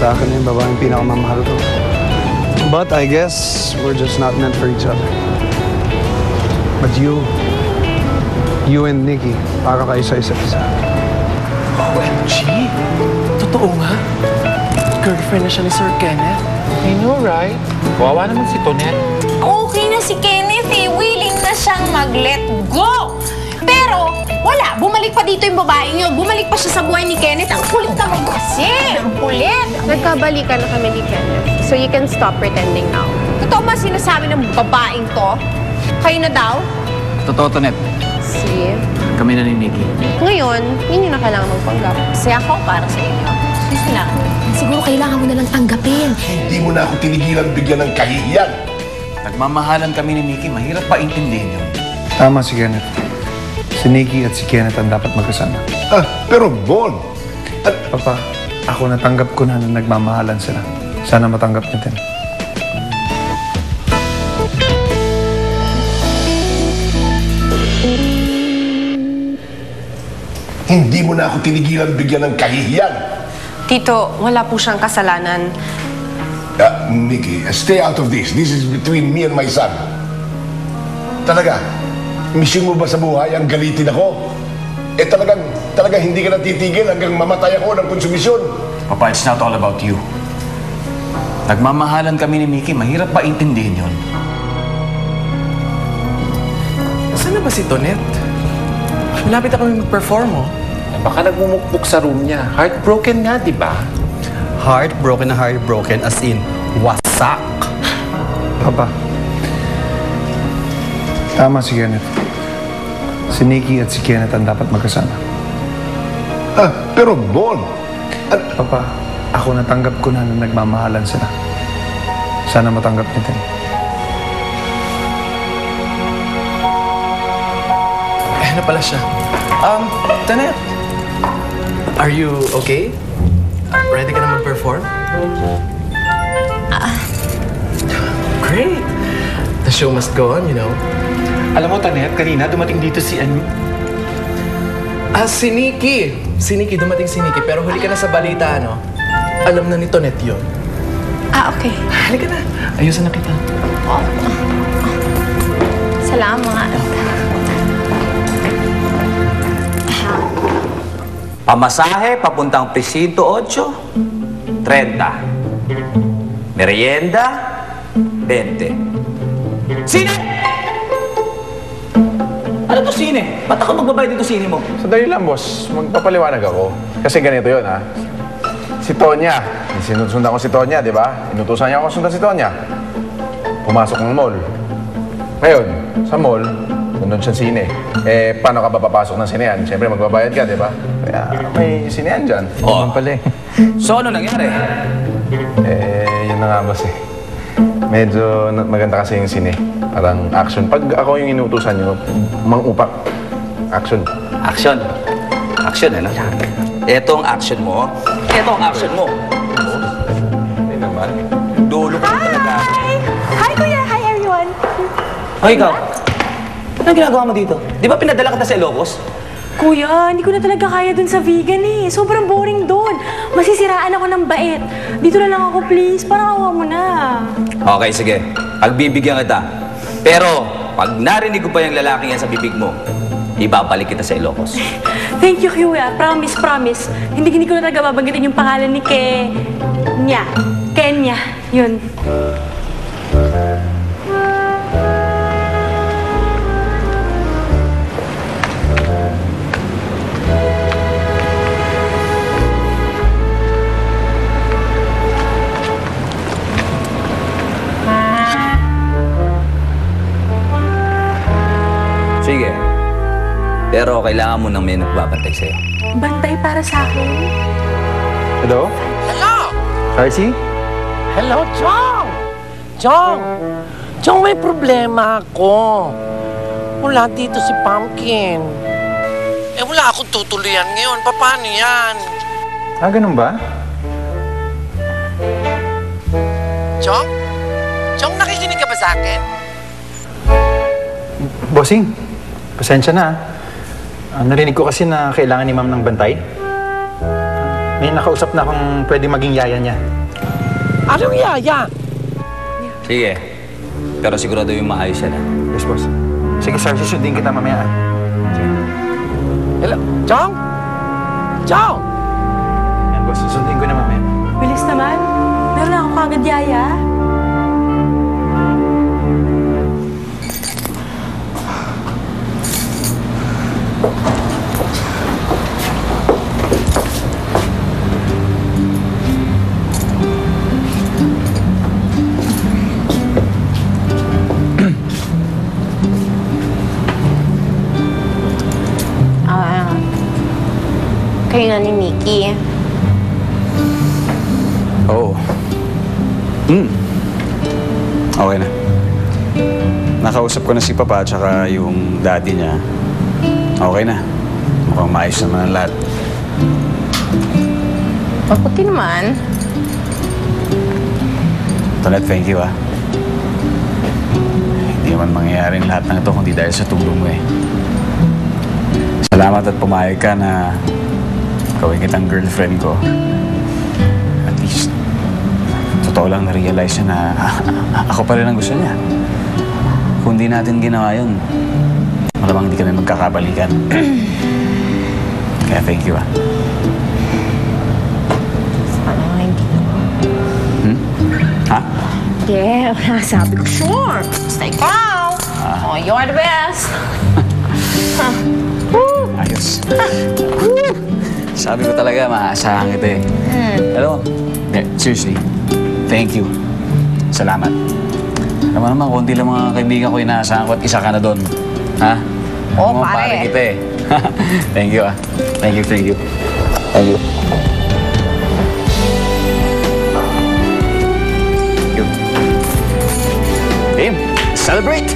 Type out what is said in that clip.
sa akin yung babaeng pinakamamahal ko. But I guess we're just not meant for each other. But you and Nikki, para kayo sa isa't isa. OMG! Totoo nga. Girlfriend na siya ni Sir Kenneth. I know, right? Kawawa naman si Tonette. Okay na si Kenneth eh. Willing na siyang mag-let go. Pero, wala. Bumalik pa dito yung babaeng yun. Bumalik pa siya sa buhay ni Kenneth. Ang kulit naman kasi. Ang kulit. Nagkabalikan na kami ni Kenneth. So you can stop pretending now. Totoo ba sinasabi ng babaeng to? Kayo na daw? Totoo, Tonette. See? Kami na ni Nikki. Ngayon, hindi nyo na kailangan magpanggap. Kasi ako para sa inyo. Siguro kailangan mo na lang tanggapin. Hindi mo na ako tinigilan bigyan ng kahihiyan. Nagmamahalan kami ni Nikki. Mahirap pa intindihin yun. Tama si Kenneth. Si Nikki at si Kenneth ang dapat magkasama. Pero Bon, Papa, ako natanggap ko na nagmamahalan sila. Sana matanggap niyo din. hindi mo na ako tinigilan bigyan ng kahihiyan. Tito, wala po siyang kasalanan. Nikki, stay out of this. This is between me and my son. Talaga, mission mo ba sa buhay ang galitin ako? Talagang hindi ka natitigil hanggang mamatay ako ng konsumisyon. Papa, it's not all about you. Nagmamahalan kami ni Nikki. Mahirap pa intindihin yun. Saan na ba si Tonette? Malapit na kami mag-perform, oh. Baka nagmumukbuk sa room niya. Heartbroken nga, di ba? Heartbroken na heartbroken as in wasak. Papa, tama si Kenneth. Si Nikki at si Kenneth ang dapat magkasama. Pero Bon, Papa, ako natanggap ko na nagmamahalan sila. Sana matanggap niyo din. Eh, na pala siya. Tonette, are you okay? Ready ka na mag-perform? Great! The show must go on, you know. Alam mo, Tonette, kanina dumating dito si Si Nikki! Si Nikki, dumating si Nikki. Pero huli ka na sa balita, ano? Alam na ni Tonette yun. Okay. Halika na. Ayusan na kita. Salamat. Pamasahe papuntang Presinto 8, 30. Merienda, 20. Sine! Ano to sine? Ba't ako magbabayad dito sine mo? Sandali lang, boss. Magpapaliwanag ako. Kasi ganito yun, ha? Si Tonya. Sinusundan ko si Tonya, di ba? Inutusan niya ako sundan si Tonya. Pumasok ng mall. Ngayon, sa mall, nandun siya sine. Eh, paano ka ba papasok ng sinehan? Siyempre, magbabayad ka, di ba? Kaya may sinehan dyan. Oo. Pala eh. So, ano nangyari? Yun na nga, boss eh. Medyo maganda kasi yung sine. Parang action. Pag ako yung inutusan nyo, mang-upak. Action. Action. Action, ano? Ito ang action mo. Ito ang action mo. Hindi naman. Dulo ka na talaga. Hi, Kuya. Hi, everyone. Hoy, ikaw. Anong ginagawa mo dito? Di ba pinadala kita sa Ilocos? Kuya, hindi ko na talaga kaya dun sa vegan eh. Sobrang boring dun. Masisiraan ako ng bait. Dito na lang ako, please. Parang awa mo na. Okay, sige. Pagbibigyan kita. Pero, pag narinig ko pa yung lalaking yan sa bibig mo, ibabalik kita sa Ilocos. Thank you, Kuya. Promise, promise. Hindi ko na talaga babanggitin yung pangalan ni Kenya. Kenya. Yun. Sige. Pero kailangan mo nang may nagbabantay sa'yo. Bantay para sa akin. Hello? Hello! Darcy? Hello, Chong! Chong! Chong, may problema ako. Wala dito si Pumpkin. Wala akong tutuluyan ngayon. Paano yan? Ganun ba? Chong? Chong, nakikinig ka ba sa akin? Bossing, pasensya na. Narinig ko kasi na kailangan ni ma'am ng bantay. May nakausap na akong pwede maging yaya niya. Anong yaya? Sige. Pero sigurado yung maayos yan, ha? Yes, boss. Sige, sir. Susundin kita mamaya. Hello? Chong? Chong! Yan, boss. Susundin ko na mamaya. Bilis naman. Meron na ako kagad yaya. Kayo nga ni Mickey. Oo. Okay na. Nakausap ko na si Papa at saka yung daddy niya. Okay na. Mukhang maayos naman ang lahat. Mabuti naman. Tonet, thank you, ah. Hindi naman mangyayaring lahat ng ito kundi dahil sa tulong mo, eh. Salamat at pumayag ka na gawin kitang girlfriend ko. At least, totoo lang na-realize niya na ako pa rin ang gusto niya. Kung di natin ginawa yun, malamang di kami magkakabalikan. Kaya thank you, ah. Sana nga hindi. Ha? Yeah, sabi ko sure. Basta ikaw. Oh, you're the best. Ayos. Sabi ko talaga, maaasahan kita, eh. Alam mo, seriously, thank you. Salamat. Alam mo naman, konti lang mga kaibigan ko inaasahan ko at isa ka na doon. Ha? Oo, Mga pare. kita, eh. Thank you, ah. Thank you, thank you. Thank you. Team, celebrate!